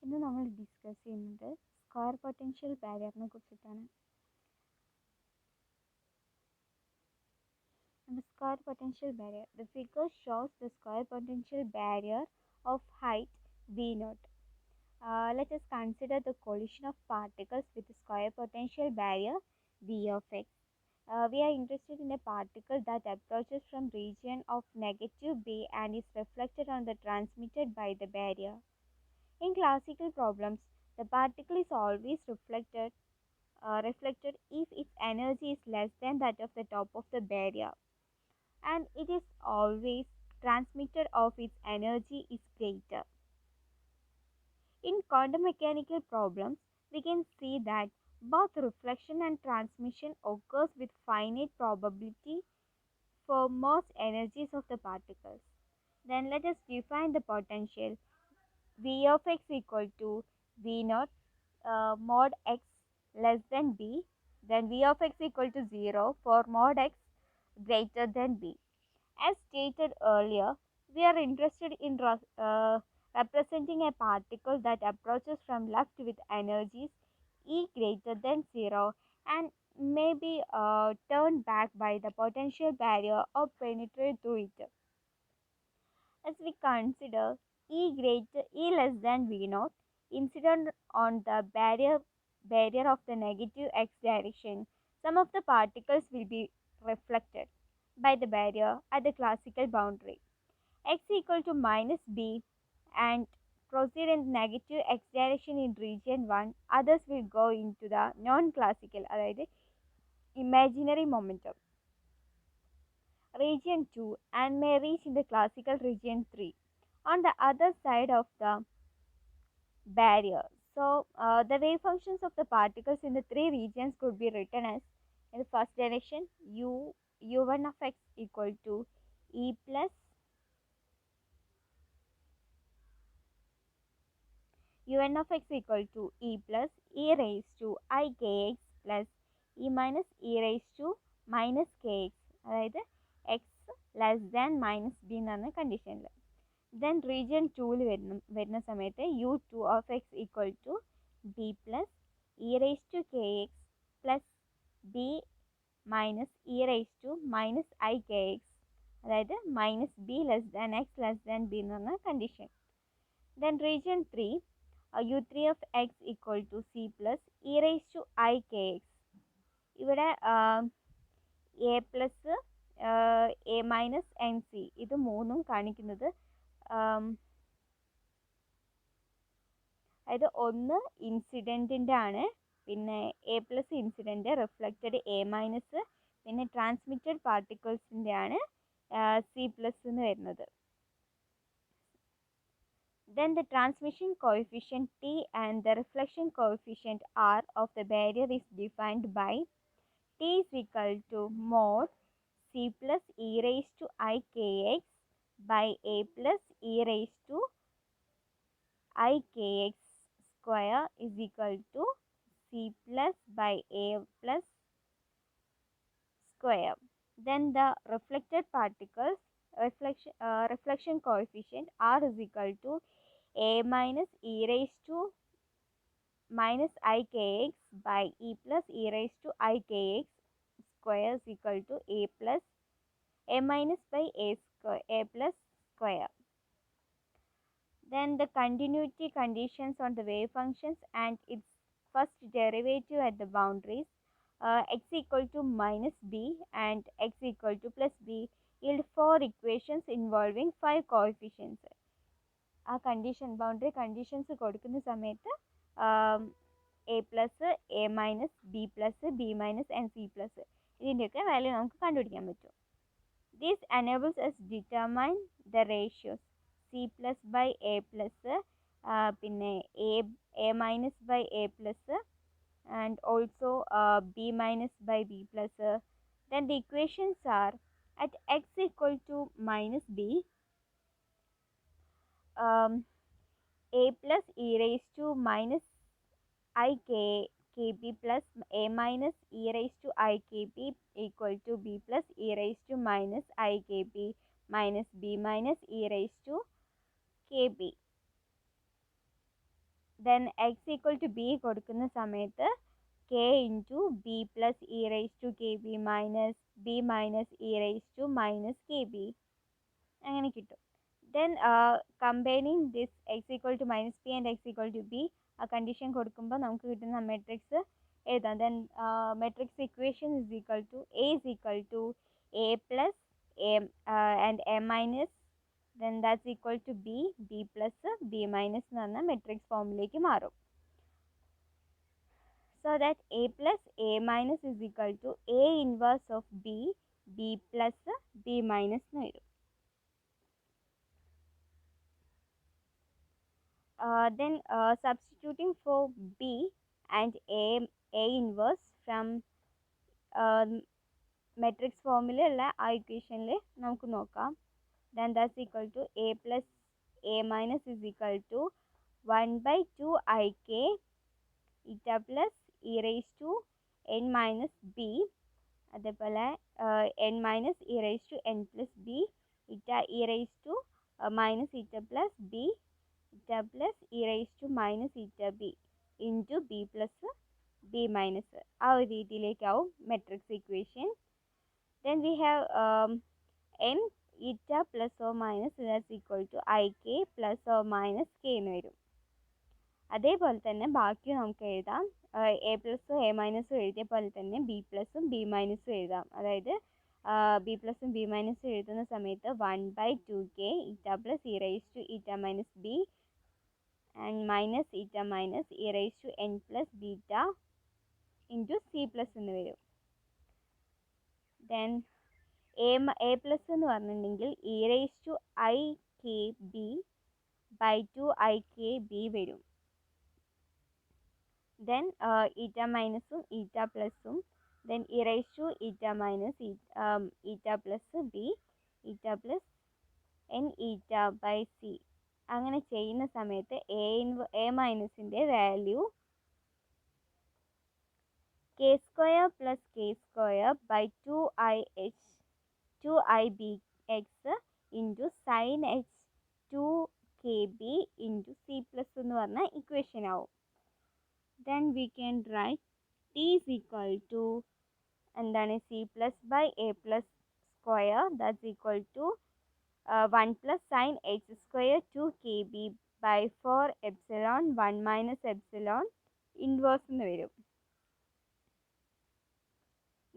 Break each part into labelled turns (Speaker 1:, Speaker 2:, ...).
Speaker 1: ഇന്ന് നമ്മൾ ഡിസ്കസ് ചെയ്യുന്നത് സ്ക്വയർ പൊട്ടൻഷ്യൽ ബാരിയറിനെ കുറിച്ചിട്ടാണ്. The square potential barrier. The figure shows the square potential barrier of height V0. Let us consider the collision of particles with the square potential barrier V of x. We are interested in a particle that approaches from region of negative B and is reflected on the transmitted by the barrier. In classical problems, the particle is always reflected if its energy is less than that of the top of the barrier, and it is always transmitted if its energy is greater. In quantum mechanical problems, we can see that both reflection and transmission occurs with finite probability for most energies of the particles. Then let us define the potential. V of x equal to V naught mod x less than b, then V of x equal to 0 for mod x greater than b. As stated earlier, we are interested in representing a particle that approaches from left with energies E greater than 0 and may be turned back by the potential barrier or penetrate through it. As we consider E less than V naught incident on the barrier of the negative x direction, some of the particles will be reflected by the barrier at the classical boundary. X equal to minus b and proceed in negative x direction in region 1, others will go into the non-classical, അതായത് imaginary momentum region 2 and may reach in the classical region 3 on the other side of the barrier. So, the wave functions of the particles in the three regions could be written as in the first direction u1 of x equal to e plus un of x equal to e plus e raised to I kx plus e minus e raised to minus kx, അതായത് x less than minus b എന്ന് പറഞ്ഞ കണ്ടീഷനിൽ. Then region 2 വരുന്ന സമയത്ത് u2 of x equal to b plus e raised to kx plus b minus e raised to minus I kx, അതായത് minus b less than x less than b എന്ന് പറഞ്ഞ condition. Then region 3 u3 of x equal to c plus e raised to I kx. ഇവിടെ A plus A minus N C ഇത് മൂന്നും കാണിക്കുന്നത് അതായത് ഒന്ന് ഇൻസിഡൻറ്റിൻ്റെ ആണ്, പിന്നെ A plus incident, reflected A minus, പിന്നെ ട്രാൻസ്മിറ്റഡ് പാർട്ടിക്കിൾസിൻ്റെ ആണ് സി പ്ലസ് എന്ന് വരുന്നത്. Then the transmission coefficient T and the reflection coefficient R of the barrier is defined by T is equal to mod C plus e raised to I kx by A plus e raised to I kx square is equal to C plus by A plus square. Then the reflected particles reflection coefficient R is equal to A minus e raised to minus I kx by E plus e raised to I kx square is equal to A plus A minus by A square A plus square. Then the continuity conditions on the wave functions and its first derivative at the boundaries x equal to minus b and x equal to plus b yield 4 equations involving 5 coefficients. ആ condition boundary conditions കൊടുക്കുന്ന സമയത്ത് A plus A minus B plus B minus and C plus ഇതിൻ്റെയൊക്കെ value നമുക്ക് കണ്ടുപിടിക്കാൻ പറ്റും. This enables us determine the ratios C plus by A plus പിന്നെ A minus by A plus and also B minus by B plus. Then the equations are at x equal to minus b a plus e raised to minus I kb plus a minus e raised to I kb equal to b plus e raised to minus I kb minus b minus e raised to kb. Then x equal to b കൊടുക്കുന്ന സമയത്ത് k into B plus E raise to k b minus b minus E raise to minus k b അങ്ങനെ കിട്ടും. Then combining this x equal to minus B and x equal to b ആ condition കൊടുക്കുമ്പോൾ നമുക്ക് കിട്ടുന്ന matrix എഴുതാം. Then matrix equation is equal to a is equal to a plus a and a minus then that's equal to b b plus B minus എന്ന് പറഞ്ഞാൽ matrix ഫോമിലേക്ക് മാറും. So that a plus a minus is equal to a inverse of b, b plus b minus എന്ന് വരും. Then substituting for b and a inverse from matrix ഫോമിലുള്ള ആ ഇക്വേഷനിൽ നമുക്ക് നോക്കാം. Then that's equal to a plus a minus is equal to 1 by 2 ik eta plus e raised to n minus b അതേപോലെ n minus E raise to n plus B eta E raise to minus eta plus B eta plus E raise to minus eta B into B plus B minus ആ ഒരു രീതിയിലേക്കാവും matrix equation. Then we have n eta plus or minus that's equal to I K plus or minus K എന്ന് വരും. അതേപോലെ തന്നെ ബാക്കി നമുക്ക് എഴുതാം. എ പ്ലസും എ മൈനസും എഴുതിയ പോലെ തന്നെ ബി പ്ലസും ബി മൈനസും എഴുതാം. അതായത് ബി പ്ലസും ബി മൈനസും എഴുതുന്ന സമയത്ത് 1 by 2k eta plus E raise to eta minus B and minus eta minus E raise to N plus beta into C plus എന്ന് വരും. ദെൻ എ പ്ലസ് എന്ന് പറഞ്ഞിട്ടുണ്ടെങ്കിൽ E raise to I K B by 2 I K B വരും. Then eta മൈനസും eta പ്ലസും then E raise to eta minus eta plus B eta plus N eta by C അങ്ങനെ ചെയ്യുന്ന സമയത്ത് A മൈനസിൻ്റെ value K square plus k square by 2i into sine h 2kb into C plus എന്ന് പറഞ്ഞ equation ആവും. Then we can write t is equal to എന്താണ് c plus by A plus square that's equal to 1 plus sine h square 2kb by 4 epsilon 1 minus epsilon inverse എന്ന് വരും.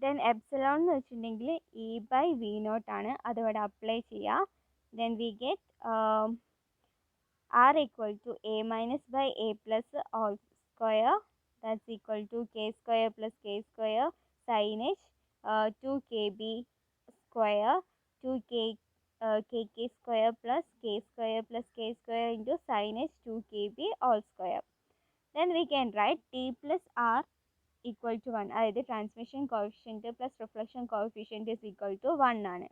Speaker 1: Then epsilon എന്ന് വെച്ചിട്ടുണ്ടെങ്കിൽ E by v not ആണ്, അതിവിടെ apply ചെയ്യുക. Then we get r equal to a minus by a plus all square that's equal to k square plus k square sin h 2kb square 2k kk square plus k square into sin h 2kb all square. Then we can write t plus r equal to 1 അതായത് transmission coefficient plus reflection coefficient is equal to 1 ആണ്.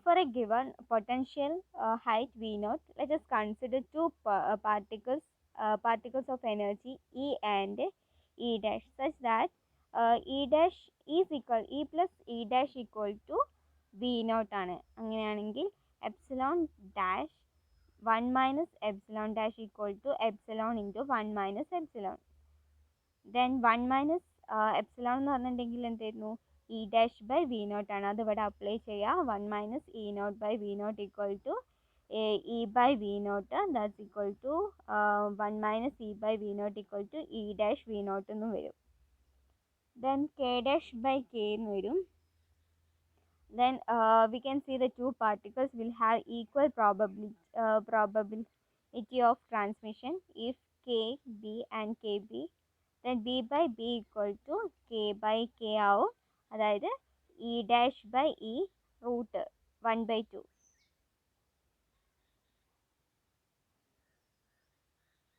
Speaker 1: For a given potential height v naught, let us consider two particles of energy E and E dash such that E dash is equal E plus E dash equal to v naught ആണ്. അങ്ങനെയാണെങ്കിൽ epsilon dash 1 minus epsilon dash equal to epsilon into 1 minus epsilon. Then 1 minus epsilon എന്ന് പറഞ്ഞിട്ടുണ്ടെങ്കിൽ എന്തായിരുന്നു e dash by v not ആണ്, അത് ഇവിടെ apply ചെയ്യുക. 1 minus e not by v not equal to e by v not that's equal to 1 minus e by v not equal to e dash v not എന്ന് വരും. Then k dash by k എന്ന് വരും. Then we can see the two particles will have equal probability of transmission if k, b and kb. Then b by b equal to k by k ആവും, അതായത് e dash by e root 1/2.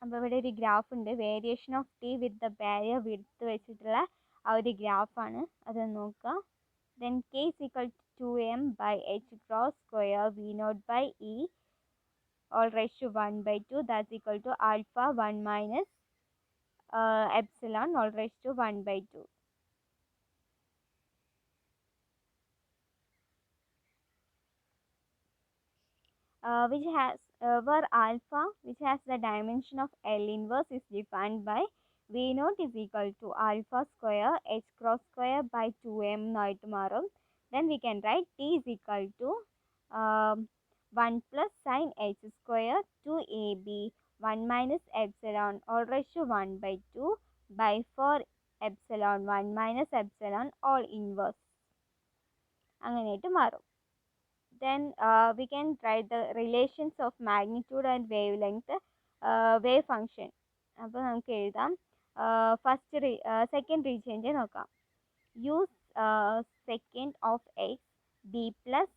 Speaker 1: അപ്പോൾ ഇവിടെ ഒരു graph ഉണ്ട്, variation of t with the barrier width വെച്ചിട്ടുള്ള ആ ഒരു ഗ്രാഫാണ്, അത് നോക്കുക. Then k is equal to 2m by h cross square v naught by e all raised to 1/2 that's equal to alpha 1 minus epsilon all raised to 1/2. which has where alpha, which has the dimension of L inverse, is defined by V naught is equal to alpha square h cross square by 2m ആയിട്ട് മാറും. Then we can write T is equal to 1 plus sin h square 2ab 1 minus epsilon all raised to 1 by 2 by 4 epsilon 1 minus epsilon all inverse അങ്ങനെയായിട്ട് മാറും. Then we can write the relations of magnitude and wavelength wave function. അപ്പോൾ നമുക്ക് എഴുതാം second റീചേഞ്ച് നോക്കാം. Use secant of x b plus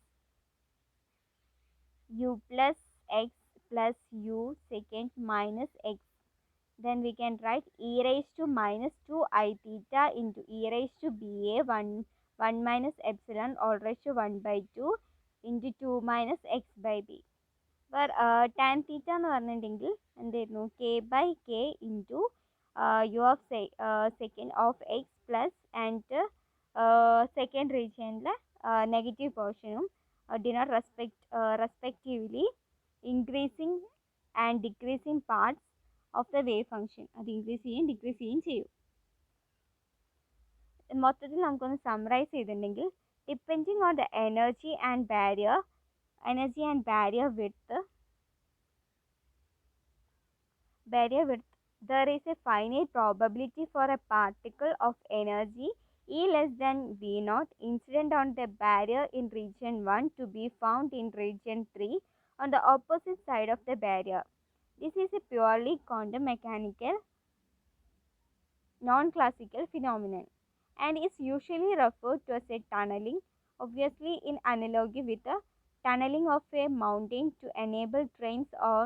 Speaker 1: u plus x plus u secant minus x. Then we can write e raised to minus 2 I theta into e raised to ba 1 minus epsilon all raised to 1 by 2 into 2 minus x by b. Where tan theta എന്ന് പറഞ്ഞിട്ടുണ്ടെങ്കിൽ എന്തായിരുന്നു k by k into u of secant of x plus and second regionിലെ negative പോർഷനും denote respectively increasing and decreasing parts of the wave function. അത് increase ചെയ്യും decrease ചെയ്യും ചെയ്യും. മൊത്തത്തിൽ നമുക്കൊന്ന് സമ്മറൈസ് ചെയ്തിട്ടുണ്ടെങ്കിൽ depending on the energy and barrier width, there is a finite probability for a particle of energy E less than V naught incident on the barrier in region 1 to be found in region 3 on the opposite side of the barrier. This is a purely quantum mechanical non-classical phenomenon and is usually referred to as a tunneling, obviously in analogy with the tunneling of a mountain to enable trains or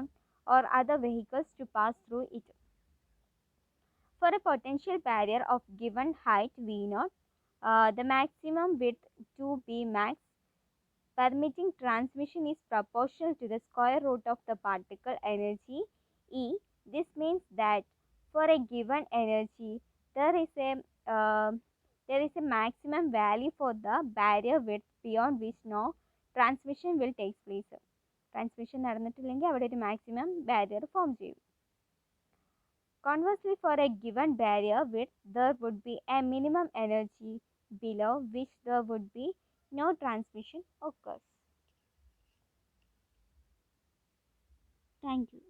Speaker 1: other vehicles to pass through it. For a potential barrier of given height V naught, the maximum width 2b max permitting transmission is proportional to the square root of the particle energy E. This means that for a given energy, there is a maximum value for the barrier width beyond which no transmission will take place. Transmission നടന്നിട്ടില്ലെങ്കിൽ അവിടെ ഒരു maximum barrier form ചെയ്യും. Conversely, for a given barrier width, there would be a minimum energy below which there would be no transmission occurs. Thank you.